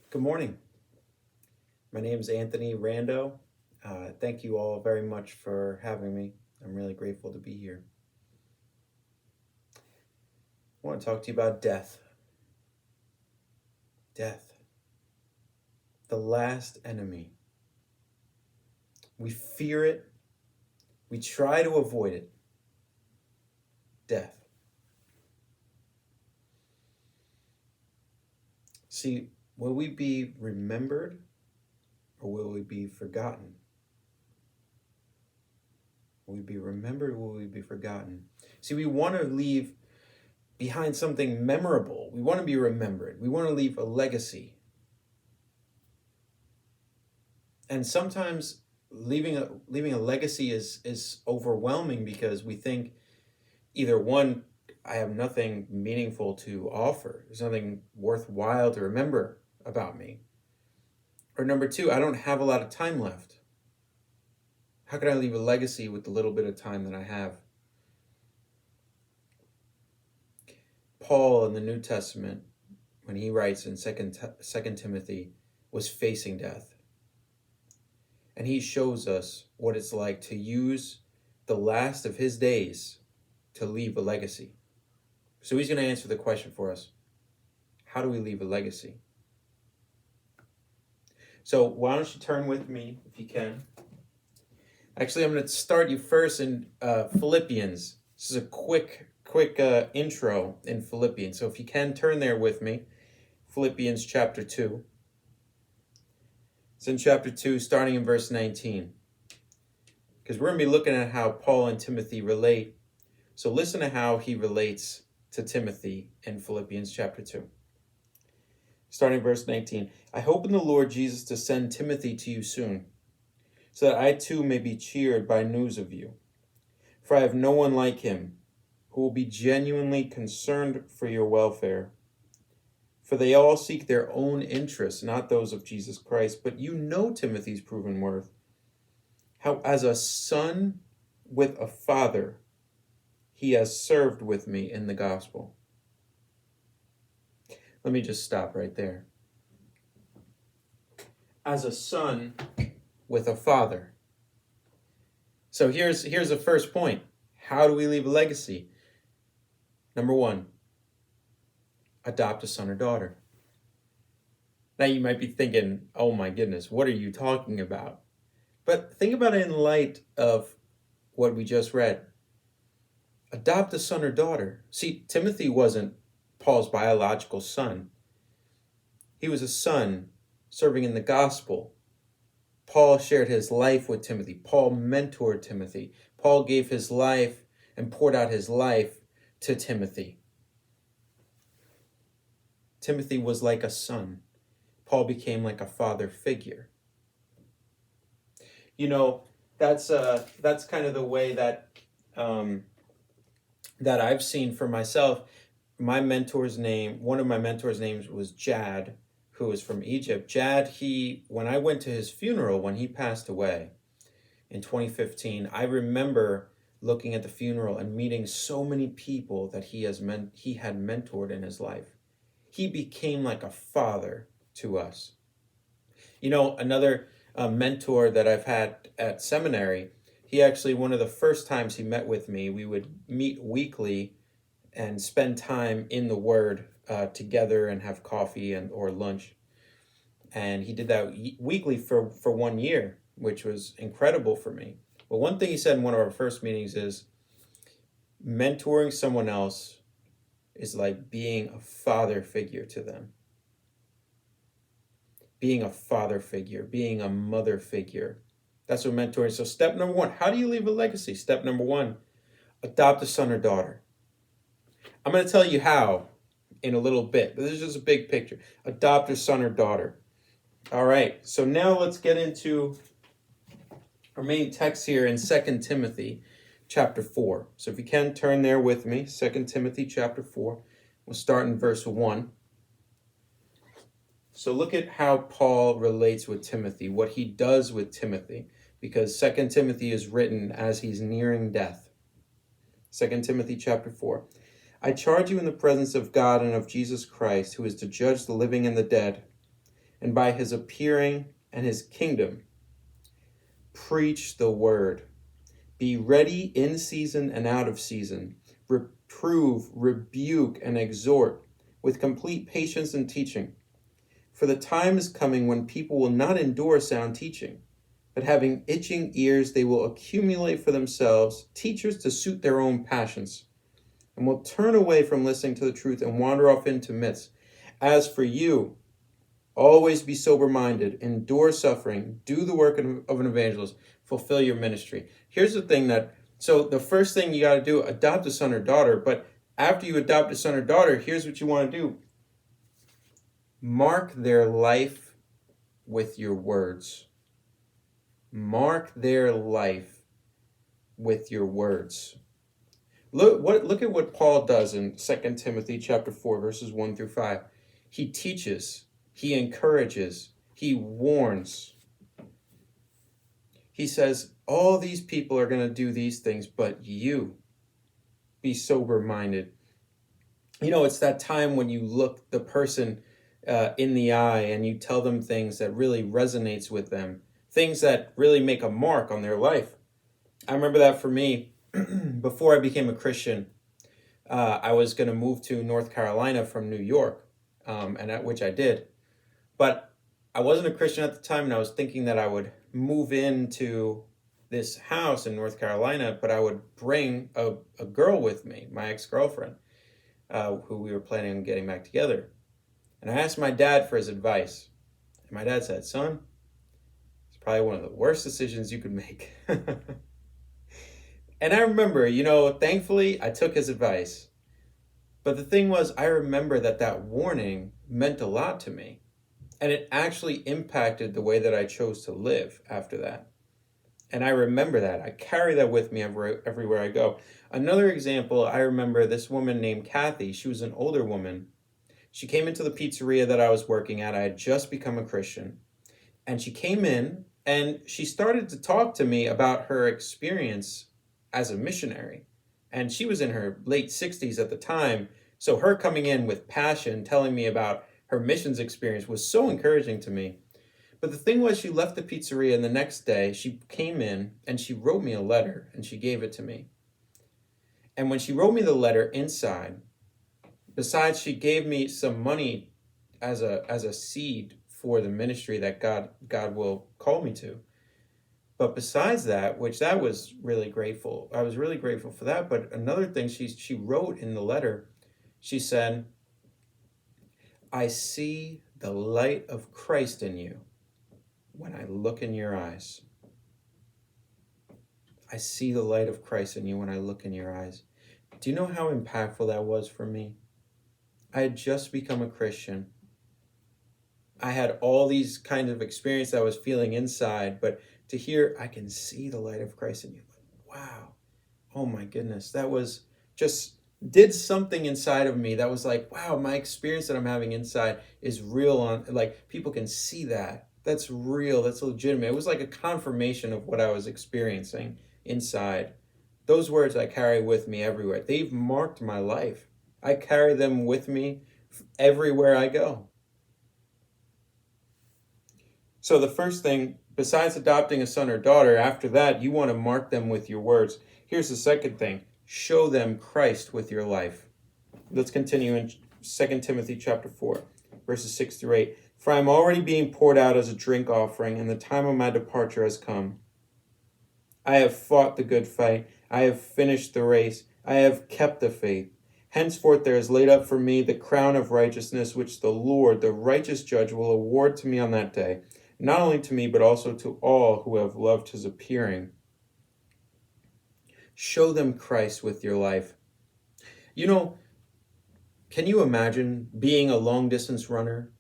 Good morning. My name is Anthony Rando. Thank you all very much for having me. I'm really grateful to be here. I want to talk to you about death. Death, the last enemy. We fear it, we try to avoid it. Death. See, will we be remembered or will we be forgotten? Will we be remembered or will we be forgotten? See, we want to leave behind something memorable. We want to be remembered. We want to leave a legacy. And sometimes leaving a legacy is overwhelming because we think either one, I have nothing meaningful to offer. There's nothing worthwhile to remember about me. Or number two, I don't have a lot of time left. How can I leave a legacy with the little bit of time that I have? Paul in the New Testament, when he writes in 2 Timothy, was facing death. And he shows us what it's like to use the last of his days to leave a legacy. So he's going to answer the question for us. How do we leave a legacy? So why don't you turn with me, if you can. Actually, I'm going to start you first in Philippians. This is a quick intro in Philippians. So if you can, turn there with me. Philippians chapter 2. It's in chapter 2, starting in verse 19. Because we're going to be looking at how Paul and Timothy relate. So listen to how he relates to Timothy in Philippians chapter 2. Starting verse 19. I hope in the Lord Jesus to send Timothy to you soon, so that I too may be cheered by news of you. For I have no one like him, who will be genuinely concerned for your welfare. For they all seek their own interests, not those of Jesus Christ. But you know Timothy's proven worth, how as a son with a father, he has served with me in the gospel. Let me just stop right there. As a son with a father. So here's the first point. How do we leave a legacy? Number one, adopt a son or daughter. Now you might be thinking, oh my goodness, what are you talking about? But think about it in light of what we just read. Adopt a son or daughter. See, Timothy wasn't Paul's biological son. He was a son serving in the gospel. Paul shared his life with Timothy. Paul mentored Timothy. Paul gave his life and poured out his life to Timothy. Timothy was like a son. Paul became like a father figure. You know, that's kind of the way that that I've seen for myself. One of my mentor's names was Jad, who was from Egypt. Jad, when I went to his funeral, when he passed away in 2015, I remember looking at the funeral and meeting so many people that he had mentored in his life. He became like a father to us. You know, another mentor that I've had at seminary, he actually, one of the first times he met with me, we would meet weekly and spend time in the Word together and have coffee or lunch. And he did that weekly for 1 year, which was incredible for me. But one thing he said in one of our first meetings is, mentoring someone else is like being a father figure to them. Being a father figure, being a mother figure. That's what mentoring is. So step number one, how do you leave a legacy? Step number one, adopt a son or daughter. I'm going to tell you how in a little bit, but this is just a big picture. Adopt a son or daughter. All right, so now let's get into our main text here in 2 Timothy chapter 4. So if you can, turn there with me, 2 Timothy chapter 4. We'll start in verse 1. So look at how Paul relates with Timothy, what he does with Timothy, because 2 Timothy is written as he's nearing death. 2 Timothy chapter 4. I charge you in the presence of God and of Jesus Christ, who is to judge the living and the dead. and by his appearing and his kingdom. Preach the word. Be ready in season and out of season. Reprove, rebuke, and exhort with complete patience and teaching. For the time is coming when people will not endure sound teaching, but having itching ears, they will accumulate for themselves teachers to suit their own passions, and will turn away from listening to the truth and wander off into myths. As for you, always be sober-minded, endure suffering, do the work of an evangelist, fulfill your ministry. Here's the thing so the first thing you got to do, adopt a son or daughter, but after you adopt a son or daughter, here's what you want to do. Mark their life with your words. Mark their life with your words. Look at what Paul does in 2 Timothy chapter 4, verses 1 through 5. He teaches, he encourages, he warns. He says, all these people are going to do these things, but you be sober-minded. It's that time when you look the person in the eye and you tell them things that really resonates with them, things that really make a mark on their life. I remember that for me, before I became a Christian, I was going to move to North Carolina from New York, which I did. But I wasn't a Christian at the time, and I was thinking that I would move into this house in North Carolina, but I would bring a girl with me, my ex-girlfriend, who we were planning on getting back together. And I asked my dad for his advice. And my dad said, son, it's probably one of the worst decisions you could make. And I remember, thankfully I took his advice. But the thing was, I remember that warning meant a lot to me. And it actually impacted the way that I chose to live after that. And I remember that. I carry that with me everywhere I go. Another example, I remember this woman named Kathy. She was an older woman. She came into the pizzeria that I was working at. I had just become a Christian. And she came in and she started to talk to me about her experience as a missionary. And she was in her late 60s at the time. So her coming in with passion, telling me about her missions experience was so encouraging to me. But the thing was, she left the pizzeria, and the next day she came in and she wrote me a letter and she gave it to me. And when she wrote me the letter, inside, besides she gave me some money as a seed for the ministry that God will call me to. But besides that, which that was really grateful, I was really grateful for that. But another thing she wrote in the letter, she said, I see the light of Christ in you when I look in your eyes. I see the light of Christ in you when I look in your eyes. Do you know how impactful that was for me? I had just become a Christian. I had all these kinds of experience I was feeling inside, but to hear, I can see the light of Christ in you. Wow. Oh my goodness. That was just did something inside of me that was like, wow, my experience that I'm having inside is real. People can see that. That's real. That's legitimate. It was like a confirmation of what I was experiencing inside. Those words I carry with me everywhere. They've marked my life. I carry them with me everywhere I go. So the first thing, besides adopting a son or daughter, after that, you want to mark them with your words. Here's the second thing. Show them Christ with your life. Let's continue in 2 Timothy chapter 4, verses 6 through 8. For I am already being poured out as a drink offering, and the time of my departure has come. I have fought the good fight. I have finished the race. I have kept the faith. Henceforth there is laid up for me the crown of righteousness, which the Lord, the righteous judge, will award to me on that day, not only to me, but also to all who have loved his appearing. Show them Christ with your life. Can you imagine being a long distance runner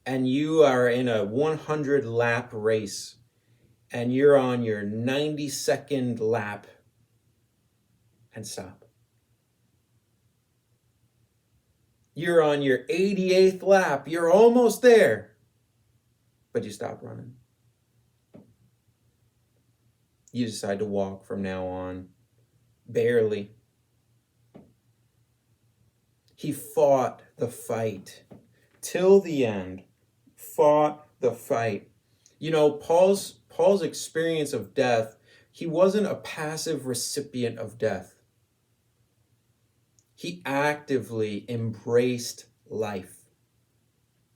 and you are in a 100 lap race and you're on your 92nd lap and stop? You're on your 88th lap. You're almost there, but you stop running. You decide to walk from now on, barely. He fought the fight till the end, fought the fight. You know, Paul's experience of death, he wasn't a passive recipient of death. He actively embraced life.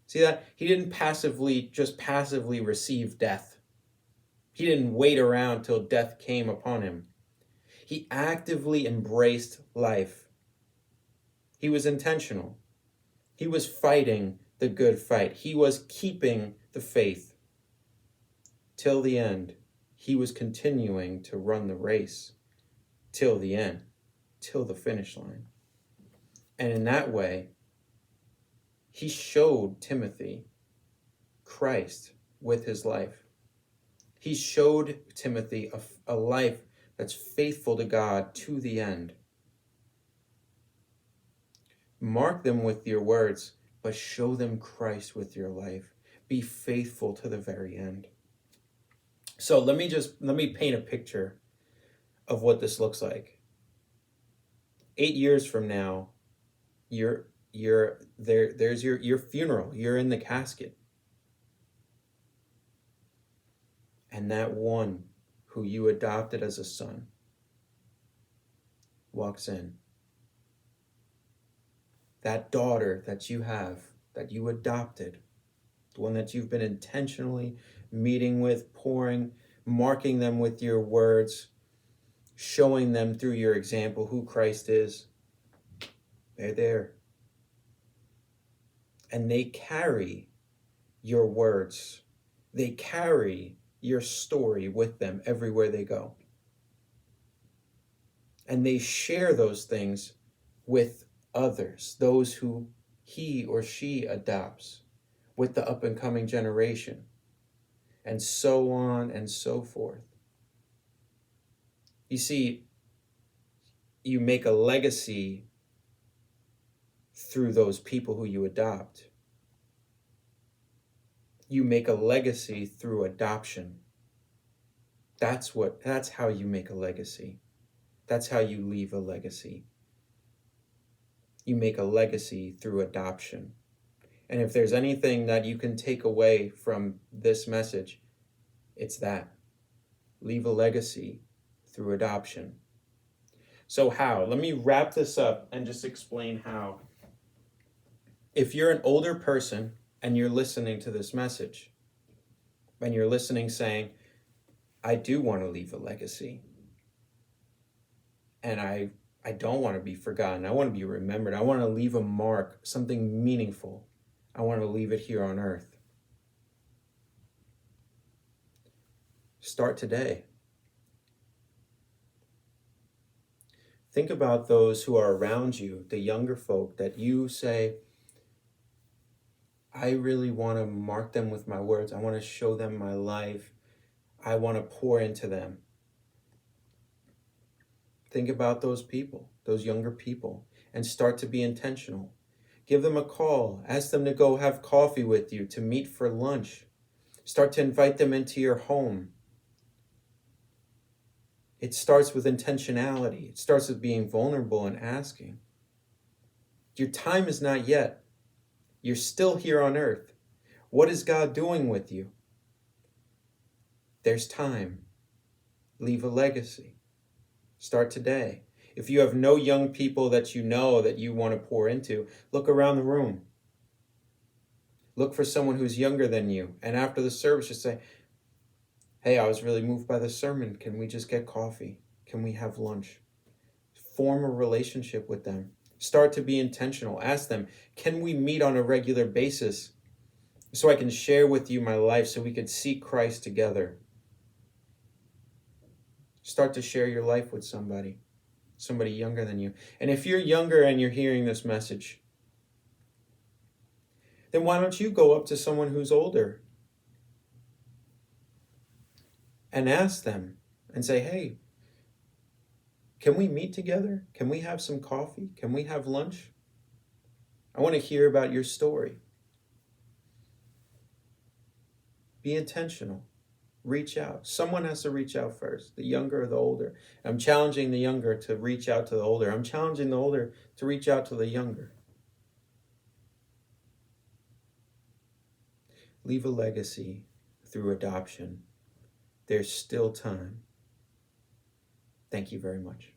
See that? He didn't just passively receive death. He didn't wait around till death came upon him. He actively embraced life. He was intentional. He was fighting the good fight. He was keeping the faith. Till the end, he was continuing to run the race. Till the end, till the finish line. And in that way, he showed Timothy Christ with his life. He showed Timothy a life that's faithful to God to the end. Mark them with your words, but show them Christ with your life. Be faithful to the very end. So let me paint a picture of what this looks like. 8 years from now, there's your funeral. You're in the casket. And that one who you adopted as a son walks in. That daughter that you have, that you adopted, the one that you've been intentionally meeting with, marking them with your words, showing them through your example who Christ is. They're there. And they carry your words. They carry your story with them everywhere they go. And they share those things with others, those who he or she adopts, with the up and coming generation, and so on and so forth. You see, you make a legacy through those people who you adopt. You make a legacy through adoption. That's how you make a legacy. That's how you leave a legacy. You make a legacy through adoption. And if there's anything that you can take away from this message, it's that. Leave a legacy through adoption. So how? Let me wrap this up and just explain how. If you're an older person and you're listening to this message, and you're listening saying, I do want to leave a legacy, and I don't want to be forgotten. I want to be remembered. I want to leave a mark, something meaningful. I want to leave it here on earth. Start today. Think about those who are around you, the younger folk that you say, I really want to mark them with my words. I want to show them my life. I want to pour into them. Think about those people, those younger people, and start to be intentional. Give them a call. Ask them to go have coffee with you, to meet for lunch. Start to invite them into your home. It starts with intentionality. It starts with being vulnerable and asking. Your time is not yet. You're still here on earth. What is God doing with you? There's time. Leave a legacy. Start today. If you have no young people that you know that you want to pour into, look around the room. Look for someone who's younger than you. And after the service, just say, hey, I was really moved by the sermon. Can we just get coffee? Can we have lunch? Form a relationship with them. Start to be intentional. Ask them, can we meet on a regular basis so I can share with you my life so we could seek Christ together? Start to share your life with somebody younger than you. And if you're younger and you're hearing this message, then why don't you go up to someone who's older and ask them and say, hey, can we meet together? Can we have some coffee? Can we have lunch? I want to hear about your story. Be intentional. Reach out. Someone has to reach out first, the younger or the older. I'm challenging the younger to reach out to the older. I'm challenging the older to reach out to the younger. leave a legacy through adoption. There's still time. Thank you very much.